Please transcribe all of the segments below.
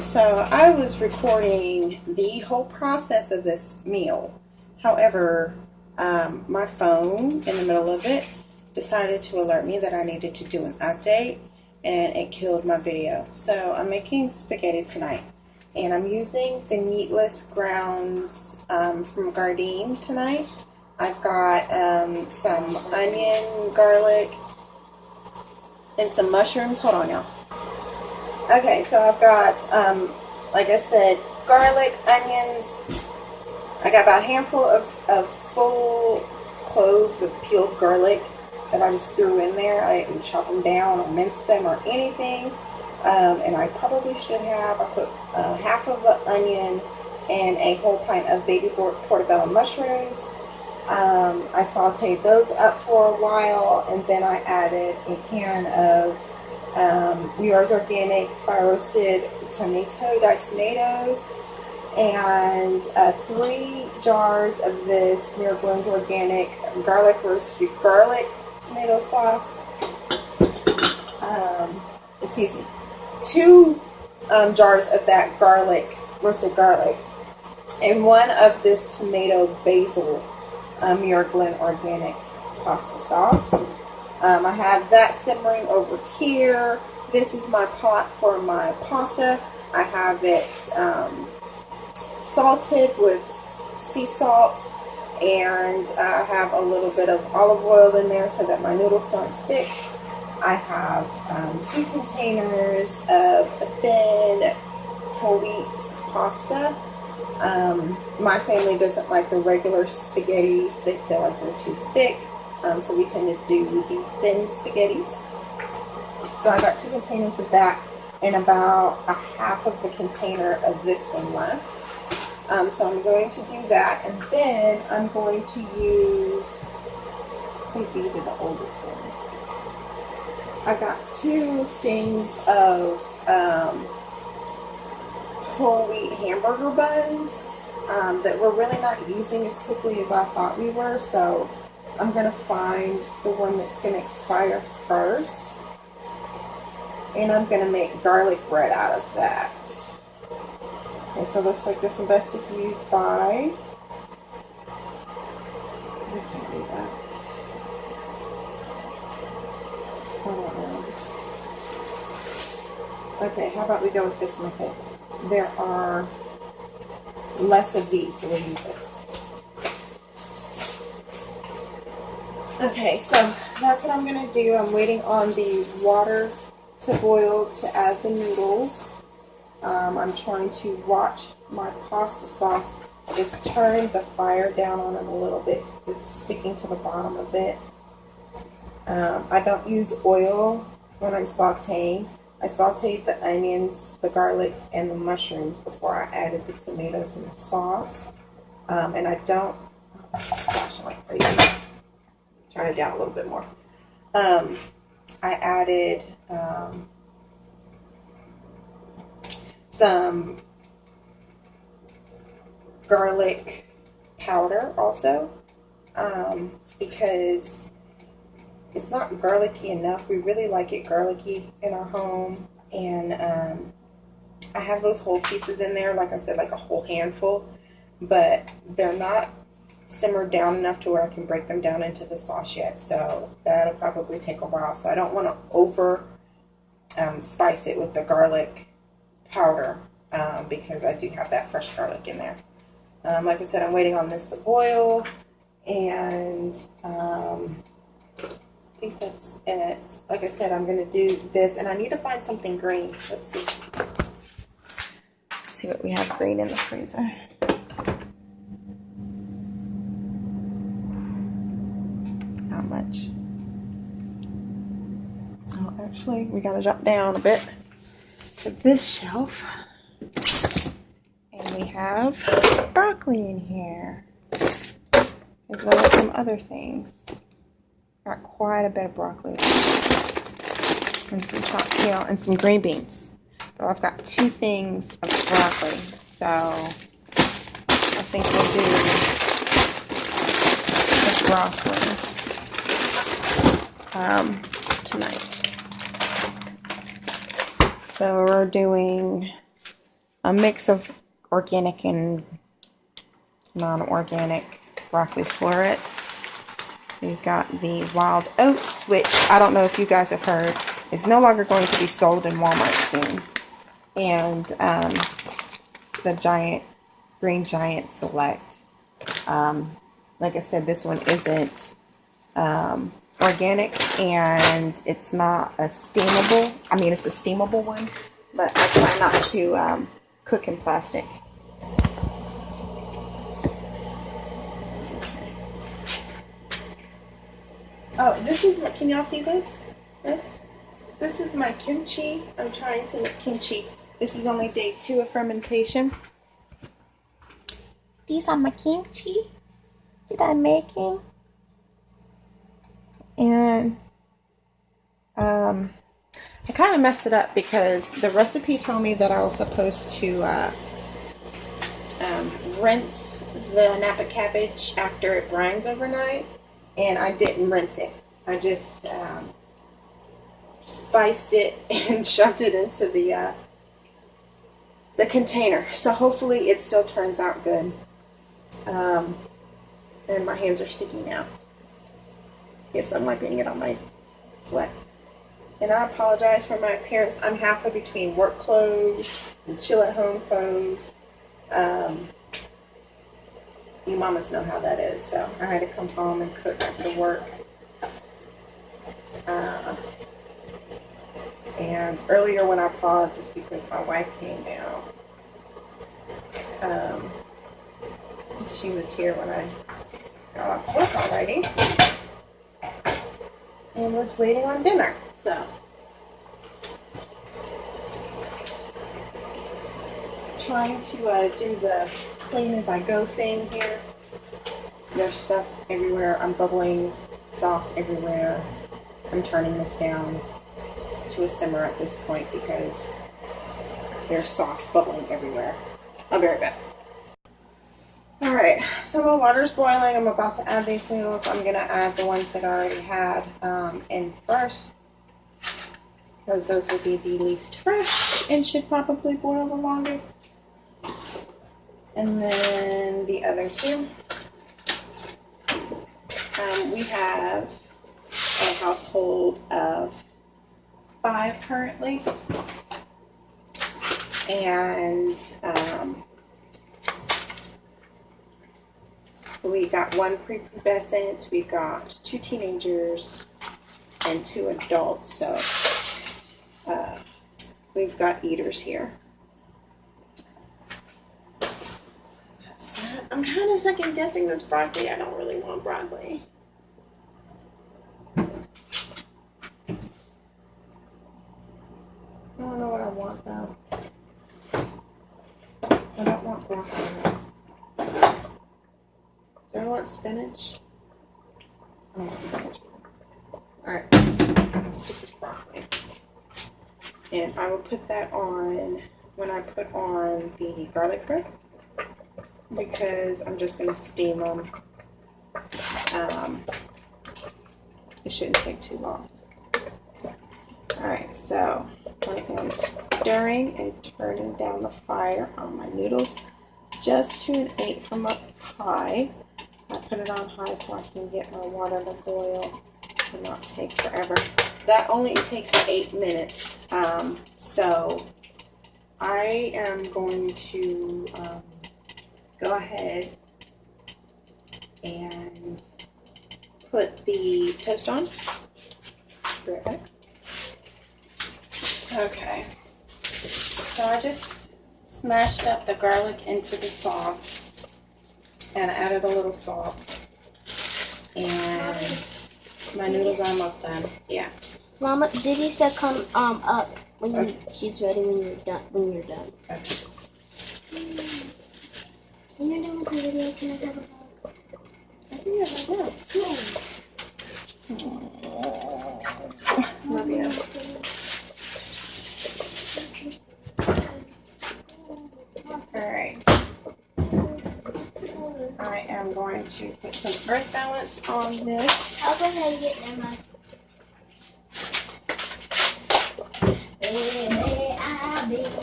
So I was recording the whole process of this meal. However, my phone in the middle of it decided to alert me that I needed to do an update, and it killed my video. So I'm making spaghetti tonight, and I'm using the meatless grounds from Gardein tonight. I've got some onion, garlic, and some mushrooms. Hold on, y'all. Okay, so I've got, like I said, garlic, onions. I got about a handful of full cloves of peeled garlic that I just threw in there. I didn't chop them down or mince them or anything. And I probably should have. I put half of an onion and a whole pint of baby portobello mushrooms. I sauteed those up for a while, and then I added a can of Yours Organic fire roasted diced tomatoes, and 3 jars of this Miracle's Organic garlic roasted garlic tomato sauce. Excuse me, 2 jars of that roasted garlic, and 1 of this tomato basil Miracle's Organic pasta sauce. I have that simmering over here. This is my pot for my pasta. I have it salted with sea salt, and I have a little bit of olive oil in there so that my noodles don't stick. I have 2 containers of thin whole wheat pasta. My family doesn't like the regular spaghettis. They feel like they're too thick. So we tend to do the thin spaghettis. So I got 2 containers of that and about a half of the container of this one left. So I'm going to do that, and then I'm going to use, I think these are the oldest ones. I got 2 things of whole wheat hamburger buns that we're really not using as quickly as I thought we were. So I'm going to find the one that's going to expire first, and I'm going to make garlic bread out of that. Okay, so it looks like this one best if used by, I can't read that. I don't know. Okay, how about we go with this method? There are less of these, so we'll use this. Okay, so that's what I'm going to do. I'm waiting on the water to boil to add the noodles. I'm trying to watch my pasta sauce. I just turned the fire down on it a little bit. It's sticking to the bottom a bit. I don't use oil when I'm sauteing. I sauteed the onions, the garlic, and the mushrooms before I added the tomatoes and the sauce. And I don't, splashing like crazy. Turn it down a little bit more. I added some garlic powder also, because it's not garlicky enough. We really like it garlicky in our home, and I have those whole pieces in there, like I said, like a whole handful, but they're not simmered down enough to where I can break them down into the sauce yet, so that'll probably take a while. So I don't want to over spice it with the garlic powder, because I do have that fresh garlic in there. Like I said, I'm waiting on this to boil, and I think that's it. Like I said, I'm going to do this, and I need to find something green. Let's see. Let's see what we have green in the freezer. Not much. Oh, actually, we got to drop down a bit to this shelf. And we have broccoli in here, as well as some other things. Got quite a bit of broccoli. And some and some green beans. So I've got 2 things of broccoli. So I think we'll do the broccoli tonight. So we're doing a mix of organic and non-organic broccoli florets. We've got the wild oats, which I don't know if you guys have heard, is no longer going to be sold in Walmart soon. And the Green Giant Select. Like I said, this one isn't organic, and it's not a steamable. I mean, it's a steamable one, but I try not to cook in plastic. Oh, this is what, can y'all see this? This is my kimchi. I'm trying to make kimchi. This is only day 2 of fermentation. These are my kimchi that I'm making. And I kind of messed it up because the recipe told me that I was supposed to rinse the Napa cabbage after it brines overnight, and I didn't rinse it. I just spiced it and shoved it into the container. So hopefully it still turns out good. And my hands are sticky now. Yes, I'm wiping it on my sweat. And I apologize for my appearance. I'm halfway between work clothes and chill at home clothes. You mamas know how that is. So I had to come home and cook after work. And earlier when I paused, it's because my wife came down. She was here when I got off work already and was waiting on dinner. So trying to do the clean as I go thing here. There's stuff everywhere. I'm bubbling sauce everywhere. I'm turning this down to a simmer at this point because there's sauce bubbling everywhere. I'll be right back. Alright, so my water's boiling. I'm about to add these noodles. I'm going to add the ones that I already had in first, because those will be the least fresh and should probably boil the longest. And then the other two. We have a household of 5 currently. And we got 1 prepubescent, we've got 2 teenagers, and 2 adults. So we've got eaters here. That's that. I'm kind of second guessing this broccoli. I don't really want broccoli. I don't know what I want though. I don't want broccoli. Do I want spinach? I don't want spinach. Alright, let's stick with broccoli. And I will put that on when I put on the garlic bread, because I'm just going to steam them. It shouldn't take too long. Alright, so I am stirring and turning down the fire on my noodles just to an 8 from up high. I put it on high so I can get my water to boil and not take forever. That only takes 8 minutes. So I am going to go ahead and put the toast on. Be right back. Okay. So I just smashed up the garlic into the sauce and added a little salt. And my noodles are almost done. Yeah. Mama, Diddy said come up when she's ready when you're done. Okay. When you're done with the video, can I have a hug? I think I will. Love you. Alright. I am going to put some earth balance on this. I'll go ahead and get them.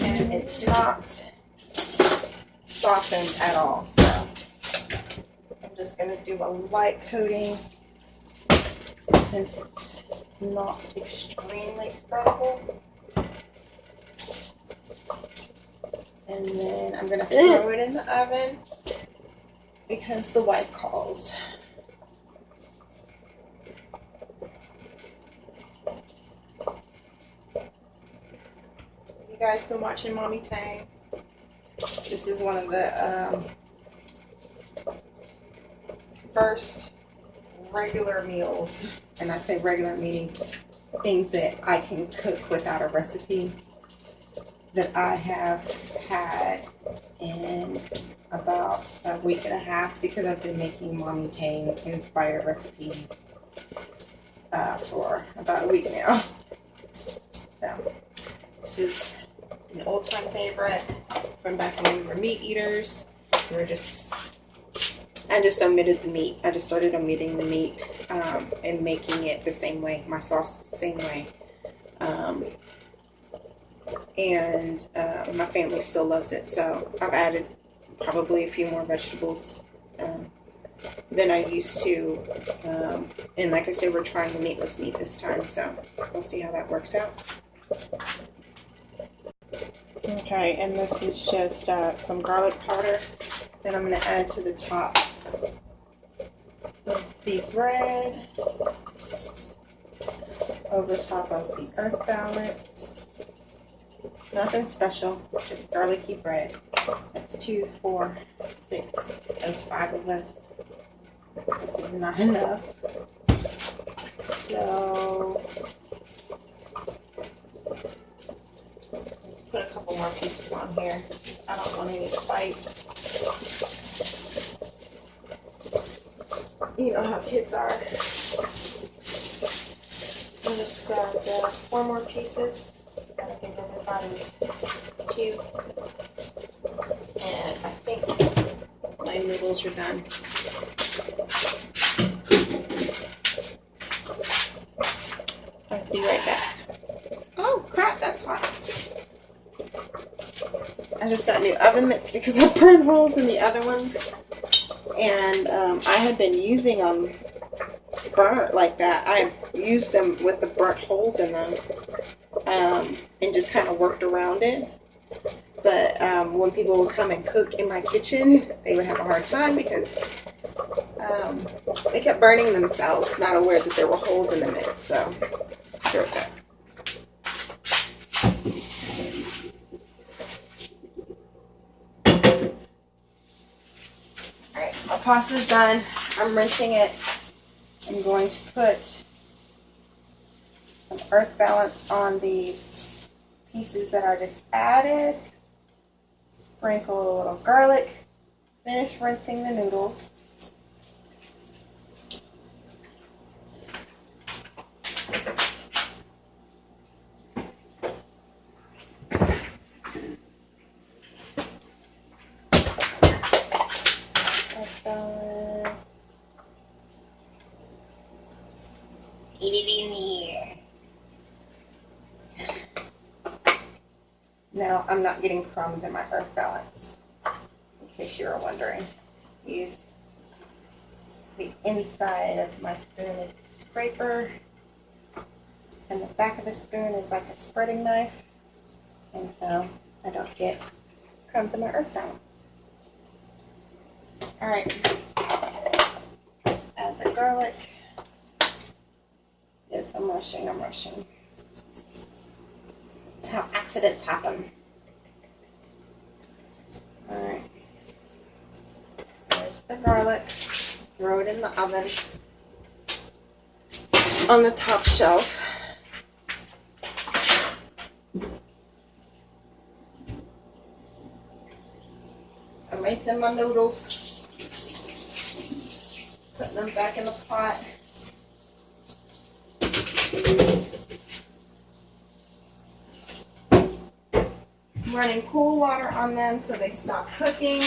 And it's not softened at all. So I'm just going to do a light coating since it's not extremely spreadable. And then I'm going to throw it in the oven because the wife calls. You guys been watching Mommy Tang? This is one of the first regular meals, and I say regular meaning things that I can cook without a recipe, that I have had in about a week and a half, because I've been making Mommy Tang inspired recipes for about a week now. So this is an old time favorite from back when we were meat eaters. I just omitted the meat. I just started omitting the meat and making it the same way, my sauce the same way. And my family still loves it, so I've added probably a few more vegetables than I used to. And like I said, we're trying meatless meat this time, so we'll see how that works out. Okay, and this is just some garlic powder that I'm going to add to the top of the bread, over top of the earth balance. Nothing special, just garlicky bread. That's 2, 4, 6. There's 5 of us. This is not enough. So let's put a couple more pieces on here. I don't want any to fight. You know how kids are. I'm just grabbed 4 more pieces. I think everybody 2. And I think my noodles are done. I'll be right back. Oh crap, that's hot. I just got new oven mitts because I burned holes in the other one. And I had been using them burnt like that. I used them with the burnt holes in them and just kind of worked around it. But when people would come and cook in my kitchen, they would have a hard time because they kept burning themselves, not aware that there were holes in the mitts. So, here we go. Alright, my pasta's done. I'm rinsing it. I'm going to put some earth balance on these pieces that I just added. Sprinkle a little garlic. Finish rinsing the noodles. Eat it in here. Now, I'm not getting crumbs in my earth balance, in case you were wondering. Use the inside of my spoon as a scraper, and the back of the spoon is like a spreading knife, and so I don't get crumbs in my earth balance. Alright, add the garlic. Yes, I'm rushing. That's how accidents happen. Alright. There's the garlic. Throw it in the oven on the top shelf. I'm rinsing my noodles. Putting them back in the pot. Running cool water on them so they stop cooking.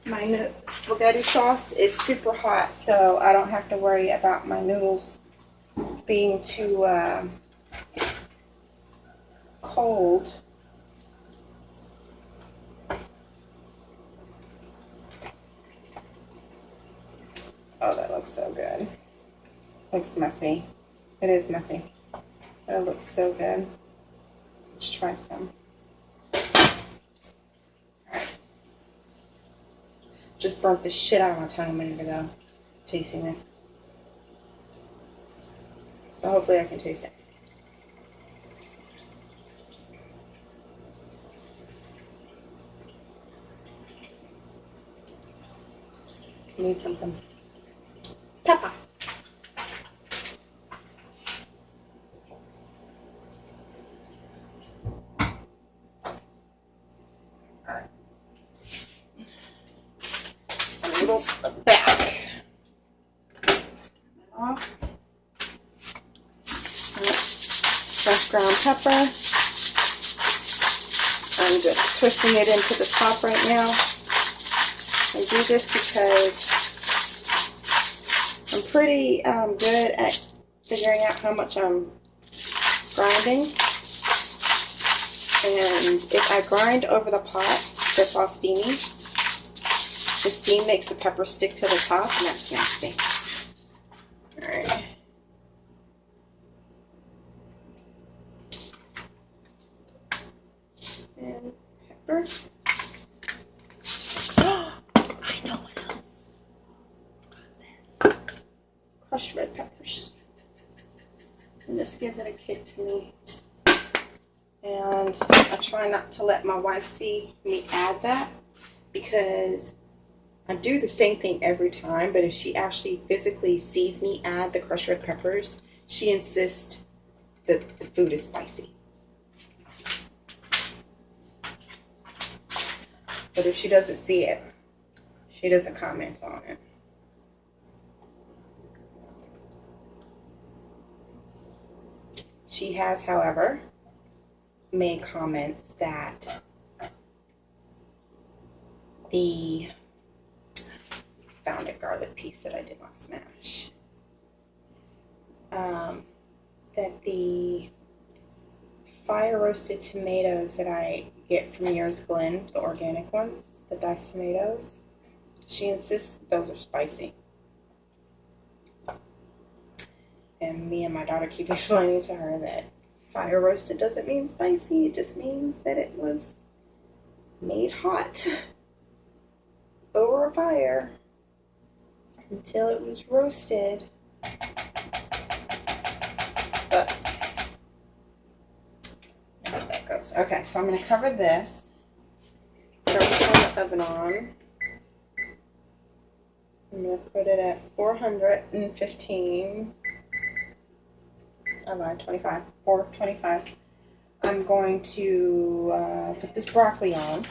My spaghetti sauce is super hot, so I don't have to worry about my noodles being too cold. Oh, that looks so good. Looks messy. It is messy. But it looks so good. Let's try some. Alright. Just burnt the shit out of my tongue a minute ago. Tasting this. So hopefully I can taste it. Need something. Pepper. Alright. Some noodles in the back. Off. Fresh ground pepper. I'm just twisting it into the top right now. I do this because I'm pretty good at figuring out how much I'm grinding. And if I grind over the pot that's all steamy, the steam makes the pepper stick to the top, and that's nasty. Alright. And pepper. I know what else. Got this. Crushed red peppers. And this gives it a kick to me. And I try not to let my wife see me add that, because I do the same thing every time, but if she actually physically sees me add the crushed red peppers, she insists that the food is spicy. But if she doesn't see it, she doesn't comment on it. She has, however, made comments that the found a garlic piece that I did not smash. That the fire roasted tomatoes that I get from Year's Glen, the organic ones, the diced tomatoes, she insists those are spicy. And me and my daughter keep explaining to her that fire roasted doesn't mean spicy, it just means that it was made hot over a fire until it was roasted. But how that goes. Okay, so I'm going to cover this. Turn the oven on. I'm going to put it at 415. I lied, 25. 425. I'm going to put this broccoli on.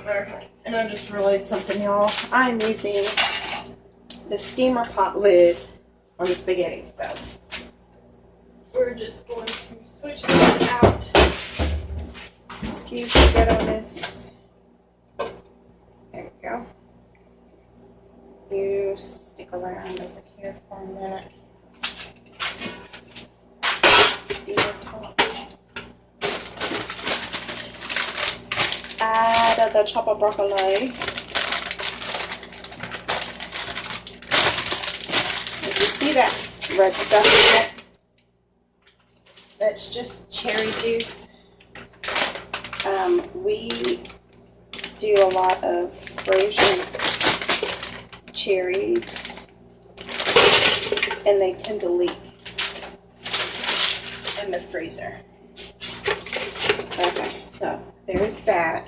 Okay, and I just realized something, y'all. I'm using the steamer pot lid on the spaghetti, so we're just going to switch this out. Excuse the ghetto-ness. There we go. You stick around over here for a minute. Steamer top. Add the chopped broccoli. If you see that red stuff in it, that's just cherry juice. We do a lot of frozen cherries, and they tend to leak in the freezer. Okay, so there's that.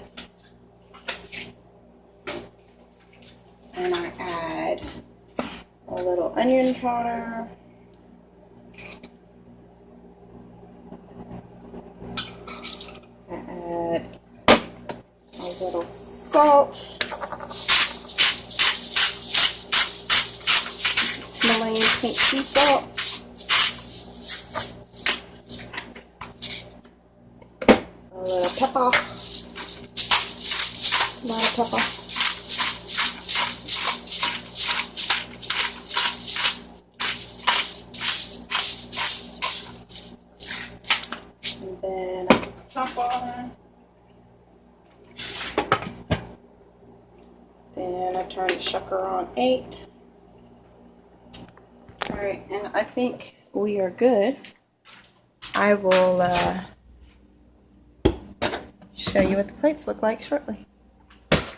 And I add a little onion powder. I add a salt, Himalayan pink sea salt, a little pepper, a lot of pepper. And then I put the top on. Then I turn the shucker on 8. Alright, and I think we are good. I will show you what the plates look like shortly.